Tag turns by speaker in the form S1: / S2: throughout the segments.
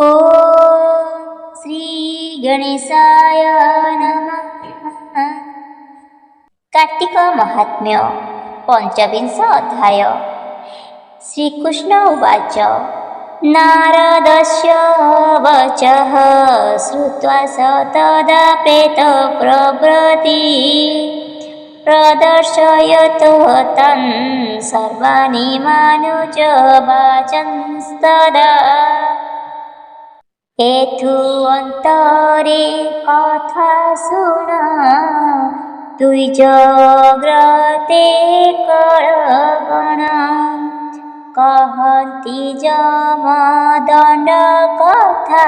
S1: ॐ श्रीगणेशाय नमः। कार्तिक महात्म्य पञ्चविंश अध्याय। श्रीकृष्ण उवाच नारदस्य वचः श्रुत्वा स तदा प्रेतप्रभृति प्रदर्शयतो तं सर्वाणि मानुजवाचंस्तदा एथुअन्तरे कथा शुण द्विजग्रते करगण कहन्ति जमदण्ड कथा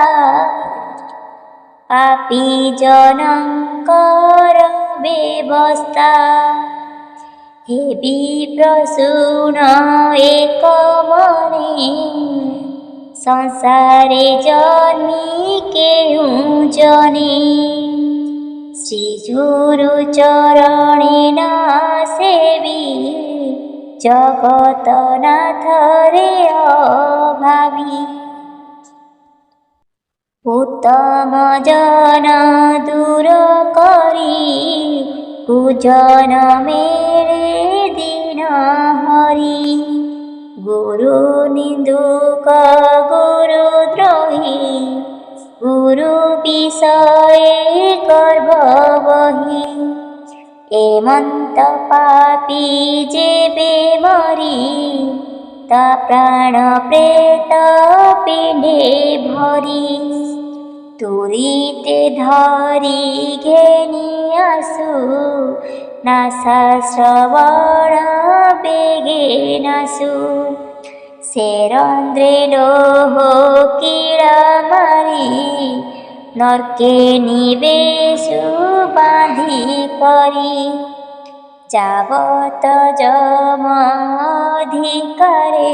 S1: पापी जनङ्कर व्यवस्था हे विप्रशुण एकमने संसारे जन्मी केहूँ जने श्रीगुरु चरणेन सेवी जगतनाथ रे अभावी उत्तम जन दूर करी पूजन मेरे दिन हरि गुरु निंदुक गुरुद्रोही गुरु विषये गर्भ बही एमंत पापी जेबे मरी ता प्राण प्रेत पिंडे भरी तुरीते धरी घेनी आसु नासा श्रवण बेगे नासु शेरंद्रे लोह कीड़ा मारी नरके निवेशु बांधी करी जावत जम अधिकारे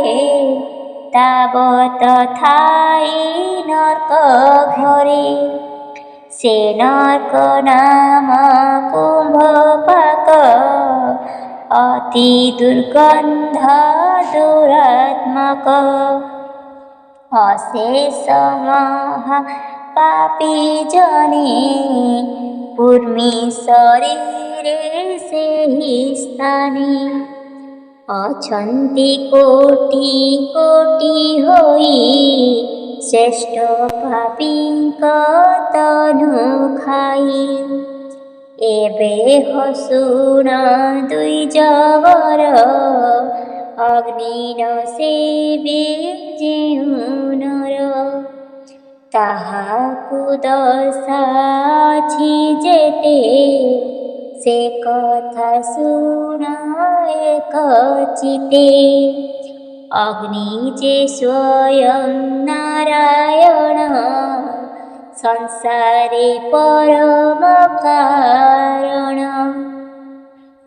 S1: तावत थाई नरक घरे से नरक नाम कुंभपाक अति दुर्गंध दुरात्मक अशेष महा पापी जने पूर्मी शरीरे से ही स्थाने अछन्ति कोटि कोटि होई श्रेष्ठ पापींक तनु खाई एबे हसुण द्विजवर अग्नि न सेवे जेउ नर ताहाकु दशा अछि जेते से कथा शुण एक चिते अग्नि जे स्वयं नारायण संसारे परम कारण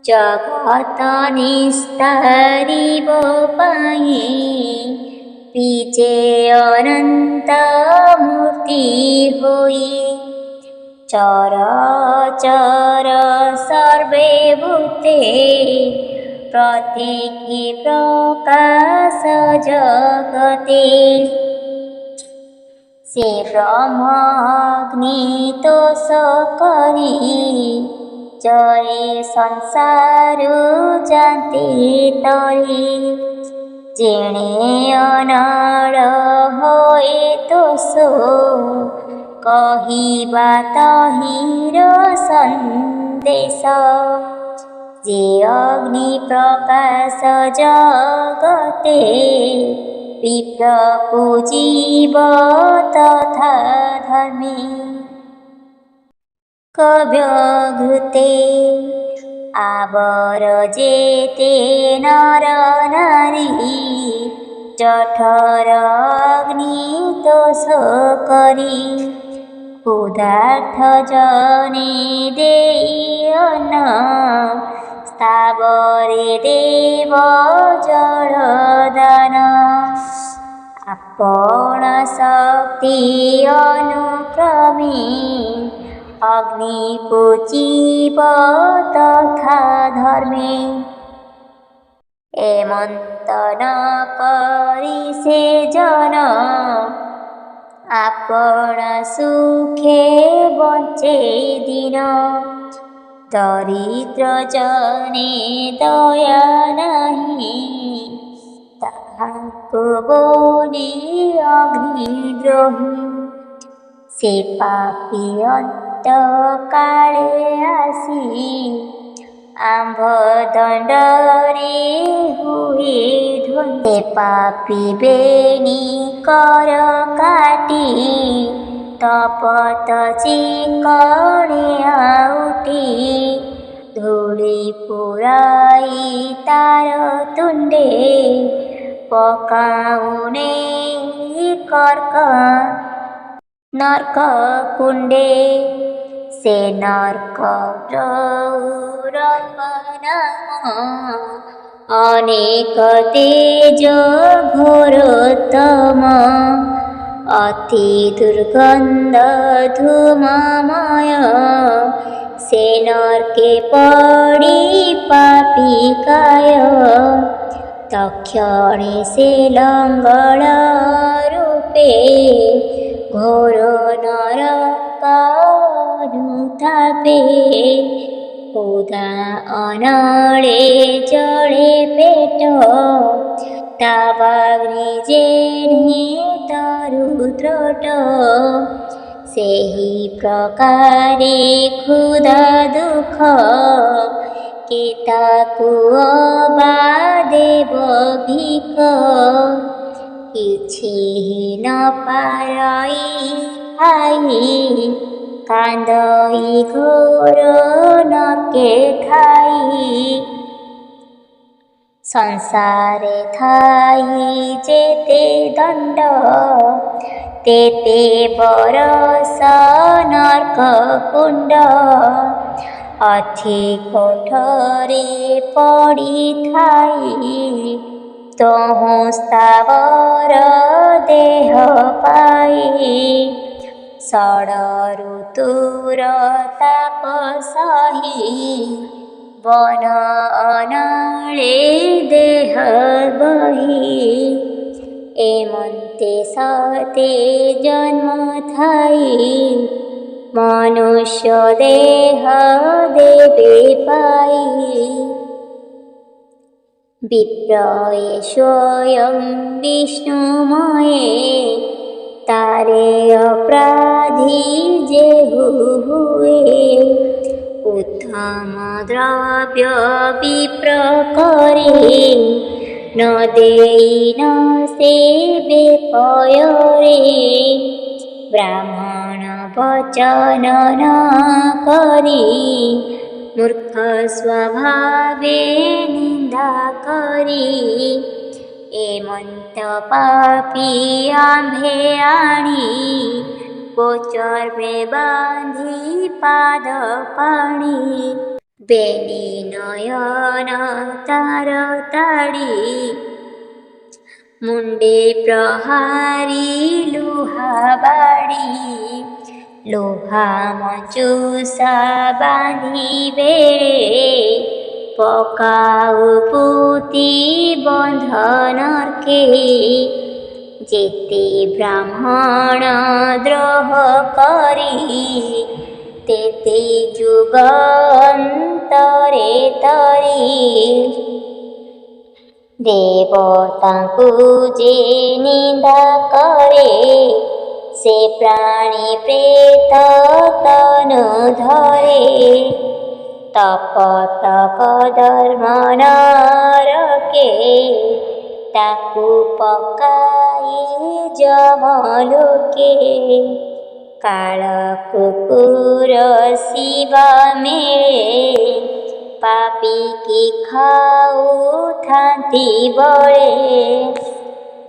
S1: जगत निस्तारिब पाई पीछे अनंत मूर्ति होई चर चर सर्वे भूते प्रत्येकी प्रकाश जगते से ब्रह्माग्नि तोष करी जरे संसार जानते तरी जेणे अनड़ होए तोषो कहिबा तहिर संदेश जे अग्नि प्रकाश जगते विप्र पूजीव तथा धर्मे कव्यघृते आवर जेते नर नारी जठर अग्नि तोष करी क्षुधार्थ जने देई अन्न स्थावरे देव जल दान आपण शक्ति अनुक्रमे अग्नि पूजीव तथा धर्मे एमंत न करी से जन ଆପଣ ସୁଖେ ବଞ୍ଚେ ଦିନ। ଦରିଦ୍ର ଜନେ ଦୟା ନାହିଁ, ତାହାଙ୍କୁ ବୋଲି ଅଗ୍ନିଦ୍ରୋହୀ। ସେ ପାପୀ ଅନ୍ତ କାଳେ ଆସି, ଆମ୍ଭ ଦଣ୍ଡରେ ହୁଏ ଧ୍ୱଂସ। ସେ ପାପୀ ବେଣୀ କର କାଟି, ତପତ ଚିକଣେ ଆଉଟି। ଧୂଳି ପୁରାଇ ତାର ତୁଣ୍ଡେ, ପକାଉନେ ନର୍କ କୁଣ୍ଡେ। ସେ ନର୍କ ନାମ ଅନେକ ତେଜ ଘୋରୋତ୍ତମ। ଅତି ଦୁର୍ଗନ୍ଧ ଧୂମମୟ, ସେ ନର୍କେ ପଡ଼ି ପାପୀ କାୟ। ତକ୍ଷଣେ ସେ ଲଙ୍ଗଳ ରୂପେ, ଘୋର ନରକାନୁତାପେ। ଉଦା ଅନଳେ ଜଳେ ପେଟ, ତାବାଗ୍ନି ଯେହ୍ନେ ତରୁ ତ୍ରୋଟ। ସେହି ପ୍ରକାରେ ক্ষୁଧା ଦୁଃଖ, କେ ତାକୁ ଅବା ଦେବ ଭିକ। କିଛି ନ ପାରଇ ଖାଇ, କାନ୍ଦଇ ଘୋର ନର୍କେ ଥାଇ। ସଂସାରେ ଥାଇ ଯେତେ ଦଣ୍ଡ, ତେତେ ବରଷ ନର୍କ କୁଣ୍ଡ। ଅଥି କୋଠରେ ପଡ଼ିଥାଇ, ତହୁଁ ସ୍ଥାବର ଦେହ ପାଇ। ଷଡ଼ ଋତୁର ତାପ ସହି, ବନ ଅନଳେ ଦେହ ବହି। ଏମନ୍ତେ ସତେ ଜନ୍ମ ଥାଇ, ମନୁଷ୍ୟ ଦେହ ଦେବେ ପାଇ। ବିପ୍ର ଏ ସ୍ୱୟଂ ବିଷ୍ଣୁମୟେ, ତାରେ ଅପରାଧୀ ଯେହୁ ହୁଏ। ଉତ୍ତମ ଦ୍ରବ୍ୟ ବିପ୍ର କରି, ନ ଦେଇ ନ ସେବେ ପୟରେ। ବ୍ରାହ୍ମଣ ବଚନ ନ କରି, ମୂର୍ଖ ସ୍ୱଭାବେ ନିନ୍ଦା କରି। ଏମନ୍ତ ପାପୀ ଆମ୍ଭେ ଆଣି, ଗୋଚର୍ରେ ବାନ୍ଧି ପାଦ ପାଣି। ବେଣୀ ନୟନ ତାର ତାଡ଼ି, ମୁଣ୍ଡେ ପ୍ରହାରୀ ଲୁହା ବାଡ଼ି। ଲୁହା ମଞ୍ଚୁସା ବାନ୍ଧି ବେଳେ, ପକାଉ ପୁତି ବନ୍ଧ ନର୍କେ। ଯେତେ ବ୍ରାହ୍ମଣ ଦ୍ରୋହ କରି, ତେତେ ଯୁଗାନ୍ତରେ ତରି। ଦେବତାଙ୍କୁ ଯେ ନିନ୍ଦା କରେ, ସେ ପ୍ରାଣୀ ପ୍ରେତ ତନୁ ଧରେ। ତପତ କର୍ମ ନରକେ, ତାକୁ ପକାଇ ଯମଲୋକେ। କାଳ କୁକୁର ଶିବା ମିଳେ, ପାପୀ କି ଖାଉଥାନ୍ତି ବଳେ।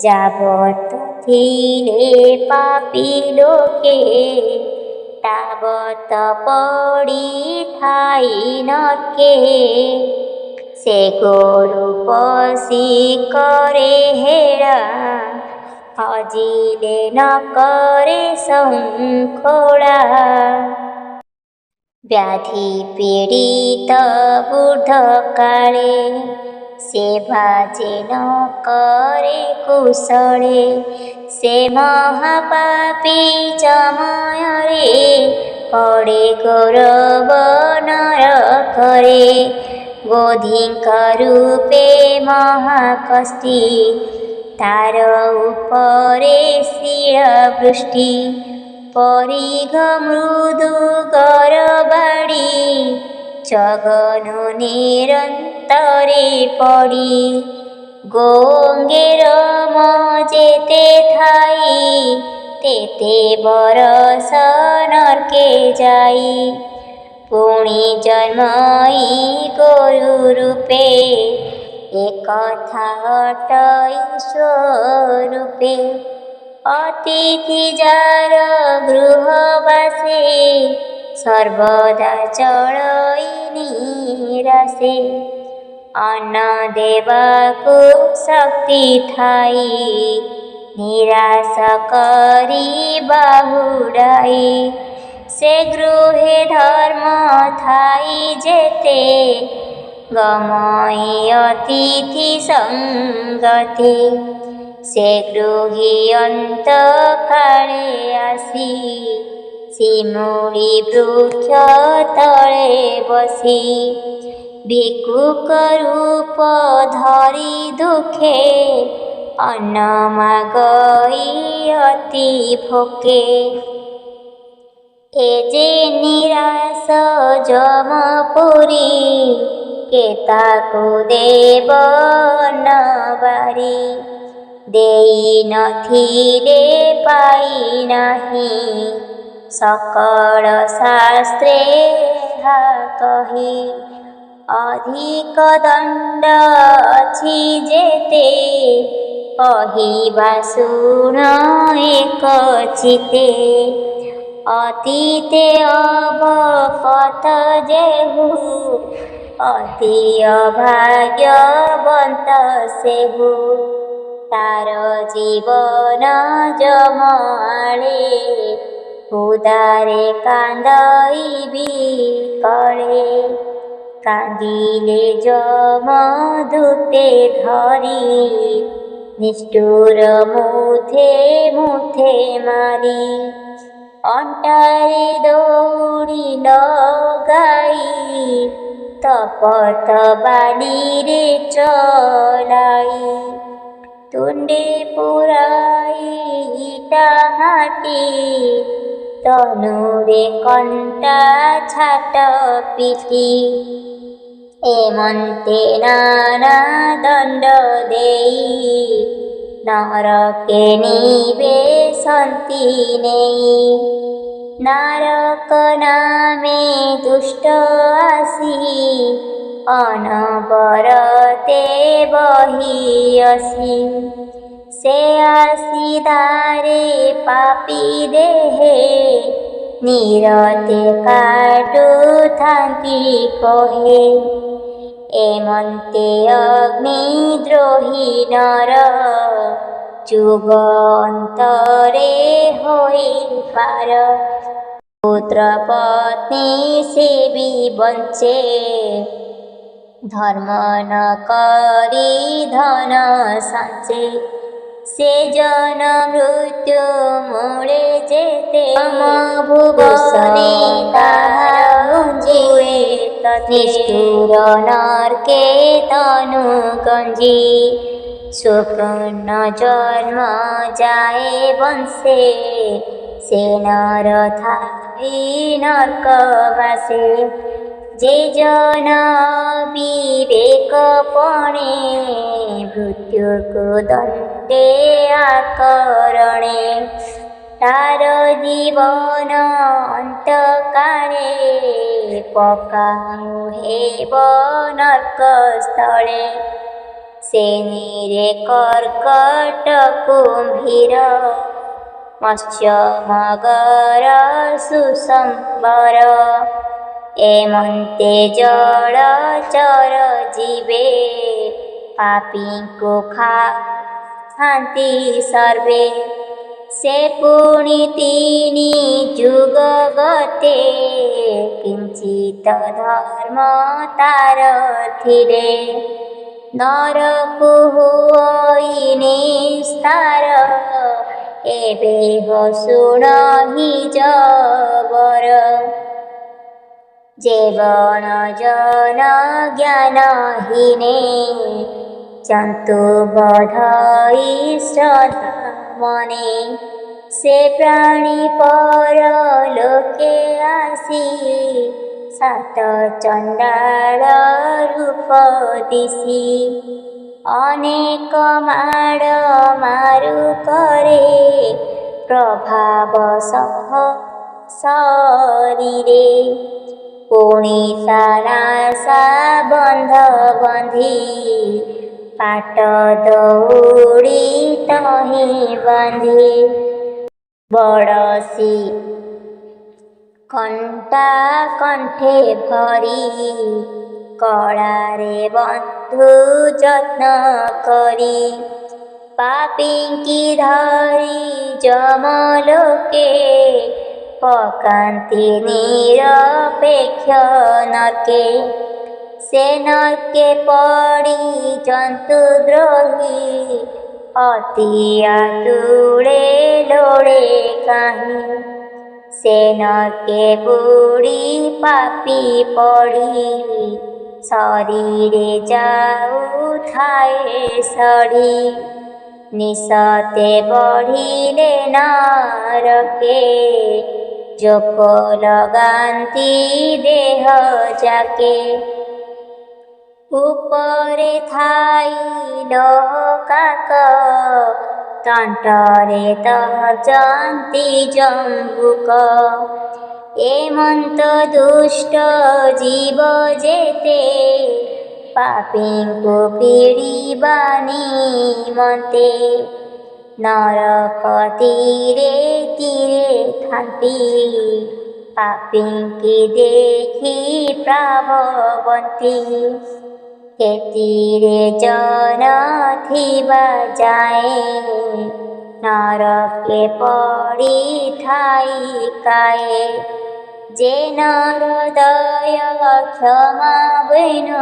S1: ଯାବତ ଥିଲେ ପାପୀ ଲୋକେ, ତାବତ ପଡ଼ିଥାଇ ନର୍କେ। ସେ ଗୋରୁ ପଶି କରେ ହେଳା, ହଜିଲେ ନ କରେ ଶୃଙ୍ଖଳା। ବ୍ୟାଧି ପୀଡ଼ିତ ବୃଦ୍ଧ କାଳେ, ସେ ଭାଜେ ନ କରେ କୁଶଳେ। ସେ ମହାପାପୀ ଚମୟରେ ପଡ଼େ ଗୌରବ ନରକରେ। ବୋଧିଙ୍କ ରୂପେ ମହାକଷ୍ଟି ତାର ଉପରେ ଶିଳ ବୃଷ୍ଟି। ପରିଘ ମୃଦୁ ଗରବାଡ଼ି ଜଗନ ନିରନ୍ତରେ ପଡ଼ି। ଗୋଙ୍ଗେର ଯେତେ ଥାଇ ତେତେ ବରଷ ନର୍କେ ଯାଇ। ପୁଣି ଜନ୍ମଇ ଗୋରୁ ରୂପେ ଏକଥା ଅଟଇ ସ୍ୱରୂପେ। ଅତିଥି ଯାର ଗୃହ ବାସେ ସର୍ବଦା ଚଳଇ ନିରାସେ। ଅନ୍ନ ଦେବାକୁ ଶକ୍ତି ଥାଇ ନିରାଶ କରି ବାହୁଡ଼ାଇ। ସେ ଗୃହେ ଧର୍ମ ଥାଇ ଯେତେ ଗମଇ ଅତିଥି ସଙ୍ଗତେ। ସେ ଗୃହୀ ଅନ୍ତ କାଳେ ଆସି ଶିମୁଳି ବୃକ୍ଷ ତଳେ ବସି। ଭିକ୍ଷୁକ ରୂପ ଧରି ଦୁଃଖେ ଅନ୍ନ ମାଗଇ ଅତି ଭୋକେ। ଏ ଯେ ନିରାଶ ଯମପୁରୀ କେ ତାକୁ ଦେବ ନବାରି। ଦେଇ ନଥିଲେ ପାଇ ନାହିଁ ସକଳ ଶାସ୍ତ୍ରେ ଏହା କହି। ଅଧିକ ଦଣ୍ଡ ଅଛି ଯେତେ କହିବା ଶୁଣ ଏକ ଚିତେ। ଅତୀତେ ଅବକତ ଯେହୁ ଅତି ଅଭାଗ୍ୟବନ୍ତ ସେହୁ। ତାର ଜୀବନ ଜମାଳେ ଉଦାରେ କାନ୍ଦଇ ବିକଳେ। କାନ୍ଦିଲେ ଯମଦୂତେ ଧରି ନିଷ୍ଠୁର ମୁଥେ ମୁଥେ ମାରି। ଅଣ୍ଟାରେ ଦଉଡ଼ି ଲଗାଇ ତପତ ବାଲିରେ ଚଳାଇ। ତୁଣ୍ଡେ ପୁରାଇ ଇଟା ମାଟି ତନୁରେ କଣ୍ଟା ଛାଟ ପିଟି। ଏମନ୍ତେ ନାନା ଦଣ୍ଡ ଦେଇ ନରକେ ନିବେ ସନ୍ତି ନେଇ। ନାରକ ନାମେ ଦୁଷ୍ଟ ଆସି ଅନବରତେ ବହିଅସି। ସେ ଆସି ଦାରେ ପାପୀ ଦେହେ ନିରତେ କାଟୁଥାନ୍ତି କହେ। ଏମନ୍ତେ ଅଗ୍ନିଦ୍ରୋହୀ ନର ଯୁଗ ଅନ୍ତରେ ହୋଇପାର। ପୁତ୍ର ପତ୍ନୀ ସେ ବି ବଞ୍ଚେ ଧର୍ମ ନ କରି ଧନ ସଞ୍ଚେ। ସେ ଜନ ମୃତ୍ୟୁ ମୂଳେ ଯେତେ ଭୁବନେ ତାହୁଏ। ନିଷ୍ଠୁର ନର୍କେ ତନୁ ଗଞ୍ଜି। ସୁପୂର୍ଣ୍ଣ ଜନ୍ମ ଯାଏ ବଂଶେ ସେ ନର ଥାଇ ନର୍କ ବାସେ। ଯେ ଜନ ବିବେକପଣେ ମୃତ୍ୟୁକୁ ଦଣ୍ଡେ ଆକରଣେ। ତାର ଜୀବନ ଅନ୍ତକାଳେ ପକାଉ ହେବ ନର୍କ ସ୍ଥଳେ। ସେ ନିରେ କର୍କଟ କୁମ୍ଭୀର ମତ୍ସ୍ୟ ମଗର ସୁସମ୍ବର। ଏମନ୍ତେ ଜଳଚର ଯିବେ ପାପୀଙ୍କୁ ଖାଆନ୍ତି ସର୍ବେ। ସେ ପୁଣି ତିନି ଯୁଗ ଗତେ କିଞ୍ଚିତ ଧର୍ମ ତାର ଥିଲେ। ନରକୁ ହୋଇ ନିସ୍ତାର ଏବେ ଶୁଣହି ଜବର ଜୀବନ ଜନ ଜ୍ଞାନହୀନେ ଜନ୍ତୁ ବଧଇ ଶ୍ରଦ୍ଧା ମନେ ସେ ପ୍ରାଣୀ ପର ଲୋକେ ଆସି ସାତ ଚଣ୍ଡାଳ ରୂପ ଦିଶି ଅନେକ ମାଡ଼ ମାରୁ କରେ ପ୍ରଭାବ ସହ ଶରୀରେ ପୁଣି ସାରାସା ବନ୍ଧ ବନ୍ଧି ପାଟ ଦଉଡ଼ି ତହିଁ ବାନ୍ଧି ବଡ଼ସି କଣ୍ଟା କଣ୍ଠେ ଭରି କଳାରେ ବନ୍ଧୁ ଯତ୍ନ କରି ପାପୀଙ୍କି ଧରି ଯମଲୋକେ ପକାନ୍ତି ନିରପେକ୍ଷ ନର୍କେ ସେ ନର୍କେ ପଡ଼ି ଜନ୍ତୁଦ୍ରୋହୀ ଅତି ଆତୁଳେ ଲୋଳେ କାହିଁ ସେ ନର୍କେ ବୁଡ଼ି ପାପୀ ପଡ଼ି ଶରୀରେ ଯାଉଥାଏ ସଢ଼ି ନିଶତେ ବଢ଼ିଲେ ନରକେ ଜୋକ ଲଗାନ୍ତି ଦେହ ଯାକେ ଉପରେ ଥାଇ ଲୋକାକ ତଣ୍ଟରେ ଦହଜନ୍ତି ଜମ୍ବୁକ ଏମନ୍ତ ଦୁଷ୍ଟ ଜୀବ ଯେତେ ପାପୀଙ୍କୁ ପୀଡ଼ିବା ନିମନ୍ତେ ନରକ ତୀରେ ତୀରେ ଥାନ୍ତି ପାପୀଙ୍କି ଦେଖି ପ୍ରାଭବନ୍ତି କେତିରେ ଜନ ଥିବା ଯାଏ ନରକେ ପଡ଼ିଥାଇ କାଏ ଯେ ନରଦୟ କ୍ଷମା ବୈନ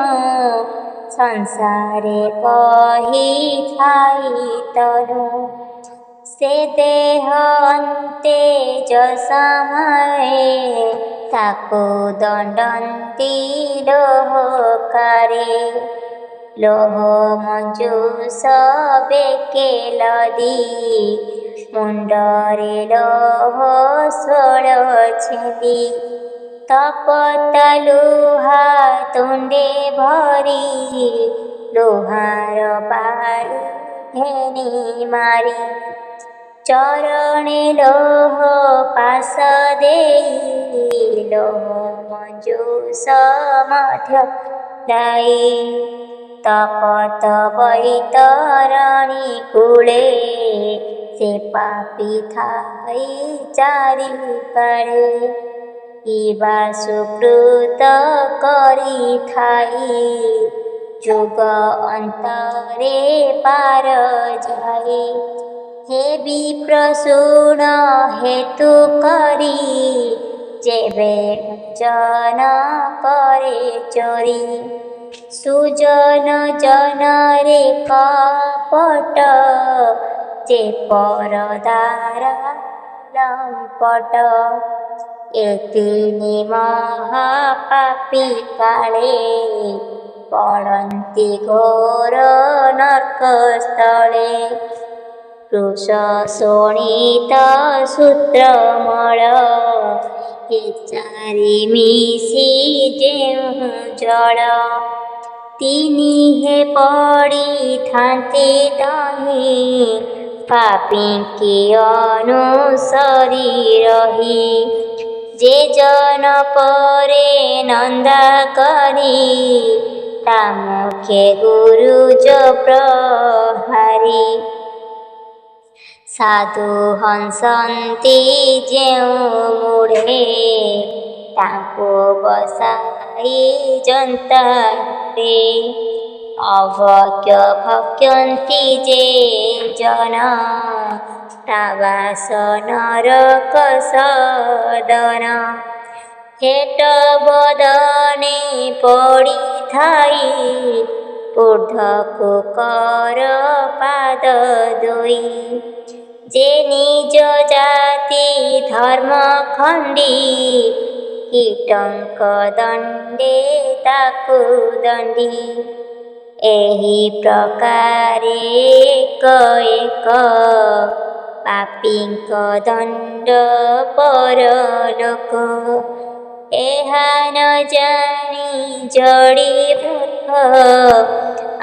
S1: ସଂସାରେ କହିଥାଇ ତନୁ ସେ ଦେହ ଅନ୍ତେ ସମୟେ ତାକୁ ଦଣ୍ଡନ୍ତି ଲୋହକାରେ ଲୋହ ମଞ୍ଜୁଷ ବେକେ ଲଦି ମୁଣ୍ଡରେ ଲୋହ ଷୋଳ ଛେଦି ତପତ ଲୁହା ତୁଣ୍ଡେ ଭରି ଲୁହାର ବାଡ଼ି ଘେନି ମାରି ଚରଣେ ଲୋହ ପାଶ ଦେଇ ଲୋହ ମଞ୍ଜୁଷ ମଧ୍ୟ ଦାଇ ତପତ ବୈତରଣୀ କୂଳେ ସେ ପାପୀ ଥାଇ ଚାରିପାଡ଼େ କିବା ସୁକୃତ କରିଥାଇ ଯୁଗ ଅନ୍ତରେ ପାର ଯାଇ ହେ ବିପ୍ର ଶୁଣ ହେତୁ କରି ଯେବେ ଜନ କରେ ଚୋରି ସୁଜନ ଜନରେ କପଟ ଯେ ପରଦାର ଲମ୍ପଟ ଏ ତିନି ମହାପାପୀ କାଳେ ପଡ଼ନ୍ତି ଘୋର ନର୍କସ୍ଥଳେ କୃଷ ଶୋଣିତ ସୂତ୍ରମଳ ଏ ଚାରି ମିଶି ଯେଉଁ ଜଳ ତିନି ହେ ପଡ଼ିଥାନ୍ତି ତହିଁ ପାପୀଙ୍କି ଅନୁସରି ରହି ଯେ ଜନ ପରେ ନନ୍ଦା କରି ତା ମୁଖେ ଗୁରୁଜ ପ୍ରହାରୀ ସାଧୁ ହଂସନ୍ତି ଯେଉଁ ମୁଢ଼େ ତାଙ୍କୁ ବସାଇ ଯନ୍ତାରେ ଅଭକ୍ଷ୍ୟ ଭକ୍ଷନ୍ତି ଯେ ଜନ ତା ବାସ ନରକ ସଦନ ହେଟ ବଦନେ ପଡ଼ିଥାଇ ঊর্ধ্বକୁ କର ପାଦ ଦୁଇ। ଯେ ନିଜ ଜାତି ଧର୍ମ ଖଣ୍ଡି କୀଟଙ୍କ ଦଣ୍ଡେ ତାକୁ ଦଣ୍ଡି। ଏହି ପ୍ରକାରେ ଏକ ଏକ ପାପୀଙ୍କ ଦଣ୍ଡ ପରଲୋକ। ଏହା ନ ଜାଣି ଜଡ଼ି ମୂର୍ଖ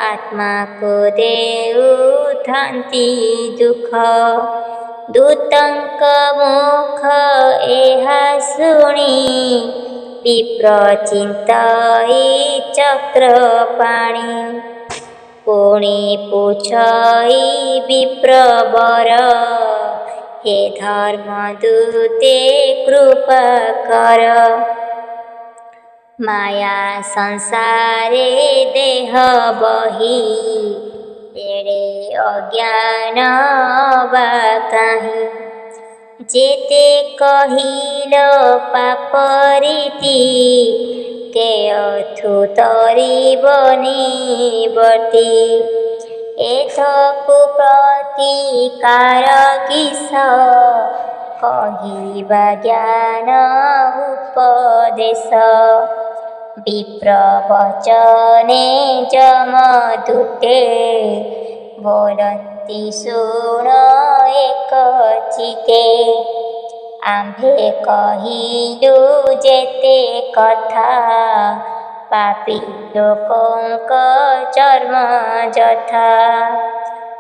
S1: ଆତ୍ମାକୁ ଦେଉଥାନ୍ତି ଦୁଃଖ। ଦୂତଙ୍କ ମୁଖ ଏହା ଶୁଣି ବିପ୍ର ଚିନ୍ତଇ ଚକ୍ରପାଣି। ପୁଣି ପୁଛଇ ବିପ୍ରବର ହେ ଧର୍ମଦୂତେ କୃପା କର। ମାୟା ସଂସାରେ ଦେହ ବହି ଏଡ଼େ ଅଜ୍ଞାନ ବା କାହିଁ। ଯେତେ କହିଲ ପାପ ରୀତି କେଅଥୁ ତରିବନି ବର୍ତ୍ତି। ଏଥକୁ ପ୍ରତିକାର କିସ କହିବା ଜ୍ଞାନ ଉପଦେଶ। ବିପ୍ର ବଚନେ ଯମଦୂତେ ବୋଲନ୍ତି ଶୁଣ ଏକ ଚିତେ। ଆମ୍ଭେ କହିଲୁ ଯେତେ କଥା ପାପୀ ଲୋକଙ୍କ ଚର୍ମ ଯଥା।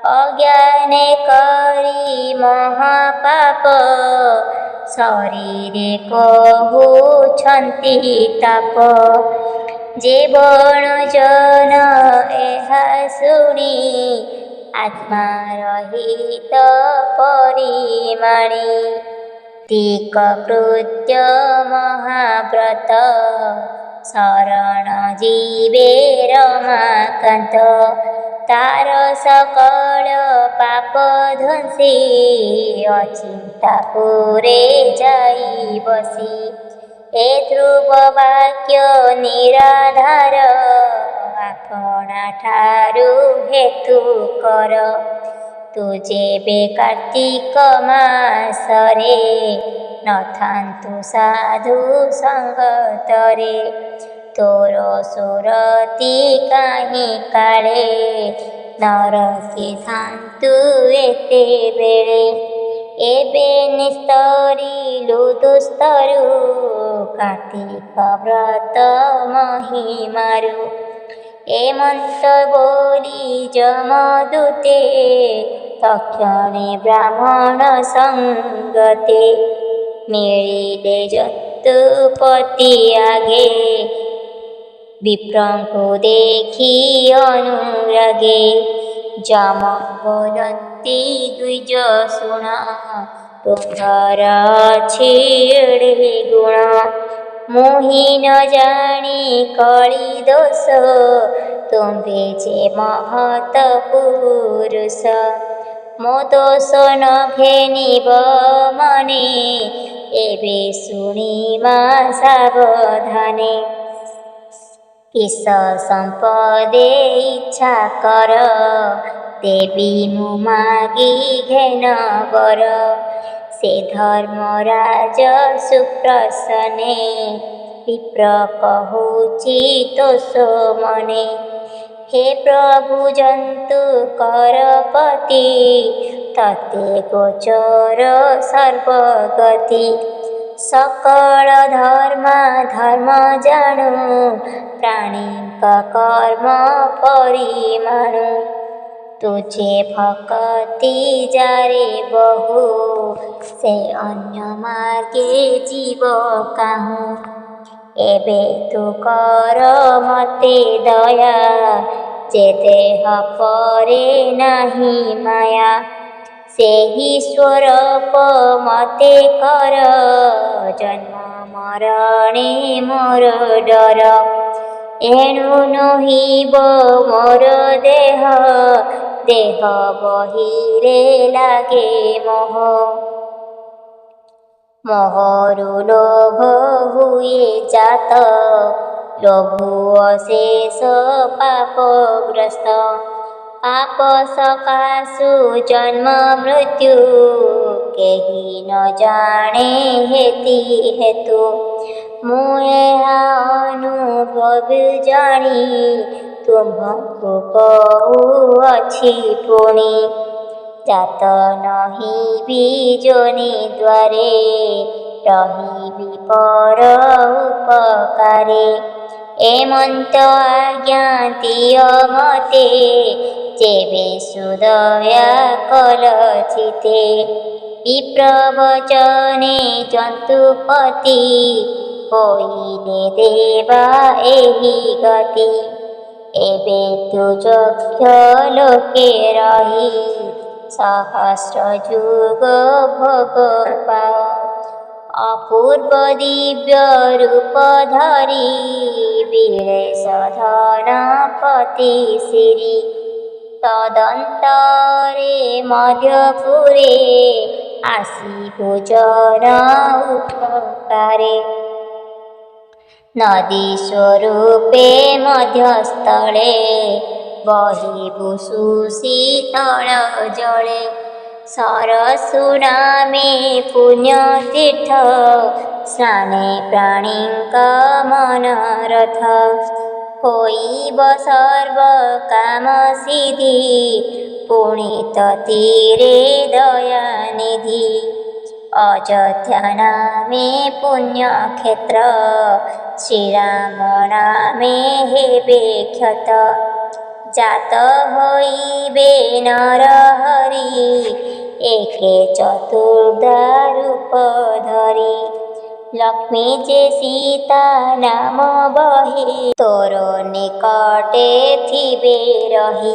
S1: ଅଜ୍ଞାନେ କରି ମହାପାପ ଶରୀରେ କହୁଛନ୍ତି ତାପ। ଯେ ବଣଜନ ଏହା ଶୁଣି ଆତ୍ମା ରହିତ ପରିମାଣି। ତିକ କୃତ୍ୟ ମହାବ୍ରତ ଶରଣ ଯିବେ ରମାକାନ୍ତ। ତାର ସକଳ ପାପ ଧ୍ୱଂସୀ ଅଚିନ୍ତା ପୁରେ ଯାଇ ବସି। ଏ ଧ୍ରୁବ ବାକ୍ୟ ନିରାଧାର ଆପଣା ଠାରୁ ହେତୁ କର। ତୁ ଯେବେ କାର୍ତ୍ତିକ ମାସରେ ନଥାନ୍ତୁ ସାଧୁ ସଙ୍ଗତରେ। ତୋର ସୁରତି କାହିଁ କାଳେ ନରକେ ଥାନ୍ତୁ ଏତେବେଳେ। ଏବେ ନିସ୍ତରିଲୁ ଦୁସ୍ତରୁ କାର୍ତ୍ତିକ ବ୍ରତ ମହିମାରୁ। ଏ ମନ୍ତ୍ର ବୋଲି ଯମଦୂତେ ତକ୍ଷଣେ ବ୍ରାହ୍ମଣ ସଙ୍ଗତେ। ମିଳିଲେ ଯଦୁପତି ଆଗେ ବିପ୍ରଙ୍କୁ ଦେଖି ଅନୁରାଗେ। ଯମ ବୋଲନ୍ତି ଦ୍ୱିଜ ଶୁଣ ତୁମ୍ଭର ଅଛି ଏଡ଼େ ଗୁଣ। ମୁହିଁ ନ ଜାଣି କଳି ଦୋଷ ତୁମ୍ଭେ ଯେ ମହତ ପୁରୁଷ। ମୋ ଦୋଷ ନ ଘେନିବ ମନେ ଏବେ ଶୁଣିମା ସାବଧାନେ। କିସ ସମ୍ପଦେ ଇଚ୍ଛା କର ଦେବି ମୁଁ ମାଗି ଘେନ ବର। ସେ ଧର୍ମରାଜ ସୁପ୍ରସନ୍ନେ ବିପ୍ର କହୁଛି ତୋଷ ମନେ। ହେ ପ୍ରଭୁ ଜନ୍ତୁ କରପତି ତତେ ଗୋଚର ସର୍ବଗତି। ସକଳ ଧର୍ମା ଧର୍ମ ଜାଣୁ ପ୍ରାଣୀଙ୍କ କର୍ମ ପରିମାଣୁ। ତୁଝେ ଭକତି ଯାରେ ବହୁ ସେ ଅନ୍ୟ ମାର୍ଗେ ଯିବ କାହୁଁ। ଏବେ ତୁ କର ମତେ ଦୟା ଯେ ଦେହ ପରେ ନାହିଁ ମାୟା। ସେହି ସ୍ୱରୂପ ମତେ କର ଜନ୍ମ ମରଣେ ମୋର ଡର। ଏଣୁ ନୋହିବ ମୋର ଦେହ ଦେହ ବହିରେ ଲାଗେ ମୋହ। ମୋହରୁ ଲୋଭ ହୁଏ ଜାତ ଲଘୁ ଅଶେଷ ପାପଗ୍ରସ୍ତ ପାପ ସକାଶୁ ଜନ୍ମ ମୃତ୍ୟୁ କେହି ନ ଜାଣେ ହେତି ହେତୁ ମୁଁ ଏହା ଅନୁଭବ ଜାଣି ତୁମ୍ଭଙ୍କୁ କହୁଅଛି ପୁଣି ଜାତ ନହିବି ଯୋନି ଦ୍ୱାରେ ରହିବି ପର ଉପକାରେ ଏମନ୍ତ ଆଜ୍ଞା ଦିଅ ମତେ ଯେବେ ସୁଦୟା କଲ ଚିତେ ବିପ୍ରବଚନେ ଜନ୍ତୁପତି ହୋଇଲେ ଦେବା ଏହି ଗତି ଏବେ ତୁ ଯକ୍ଷ ଲୋକେ ରହି ସହସ୍ର ଯୁଗ ଭୋଗ ପାଅ ଅପୂର୍ବ ଦିବ୍ୟ ରୂପ ଧରି ବିଳେଷ ଧନ ପତି ସିରି ତଦନ୍ତରେ ମଧ୍ୟପୁରେ ଆସି ଭୋଜନ ଉପକାରେ ନଦୀ ସ୍ୱରୂପେ ମଧ୍ୟସ୍ଥଳେ ବହିବୁ ସୁଶୀତଳ ଜଳେ ସରସୁ ନାମେ ପୁଣ୍ୟତୀର୍ଥ ସ୍ନାନେ ପ୍ରାଣୀଙ୍କ ମନରଥ ହୋଇବ ସର୍ବ କାମ ସିଦ୍ଧି ପୁଣିତ ତୀରେ ଦୟାନିଧି ଅଯୋଧ୍ୟା ନାମେ ପୁଣ୍ୟକ୍ଷେତ୍ର ଶ୍ରୀରାମ ନାମେ ହେବେ କ୍ଷତ ଜାତ ହୋଇବେ ନରହରି ଏକେ ଚତୁର୍ଦ୍ଧା ରୂପ ଧରି ଲକ୍ଷ୍ମୀ ଯେ ସୀତା ନାମ ବହି ତୋର ନିକଟେ ଥିବେ ରହି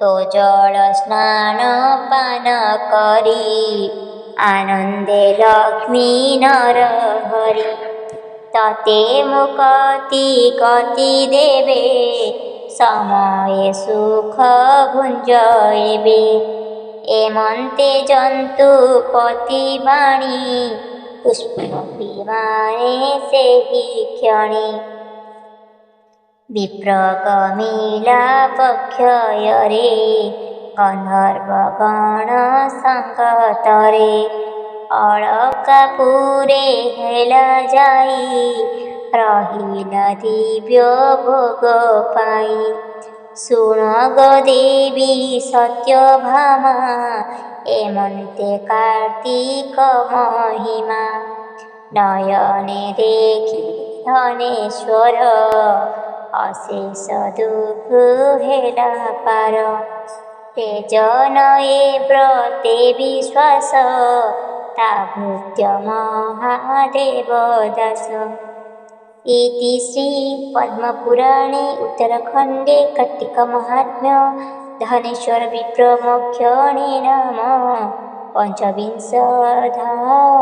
S1: ତୋ ଜଳ ସ୍ନାନ ପାନ କରି ଆନନ୍ଦେ ଲକ୍ଷ୍ମୀ ନରହରି ତତେ ମୁକତି ଗତି ଦେବେ ସମୟେ ସୁଖ ଭୁଞ୍ଜଇବେ ଏମନ୍ତେ ଜନ୍ତୁ ପତି ବାଣୀ ପୁଷ୍ପ ବିମାନେ ସେହି କ୍ଷଣି ବିପ୍ର କମିଲା ପକ୍ଷୟରେ ଗନ୍ଧର୍ବ ଗଣ ସଙ୍ଗତରେ ଅଳକାପୁରେ ହେଲା ଯାଇ ରହିଲା ଦିବ୍ୟ ଭୋଗ ପାଇ ଶୁଣ ଗ ଦେବୀ ସତ୍ୟଭାମା ଏମନ୍ତେ କାର୍ତ୍ତିକ ମହିମା ନୟନେ ଦେଖି ଧନେଶ୍ୱର ଅଶେଷ ଦୁଃଖ ହେଲା ପାର ତେଜ ନଏ ବ୍ରତେ ବିଶ୍ୱାସ ତା ଭୃତ୍ୟ ମହାଦେବ ଦାସ इति श्री पद्मपुराणे उत्तरखण्डे कार्तिकमाहात्म्य धनेश्वर विप्रमोक्षणे नाम 25 अध्यायः।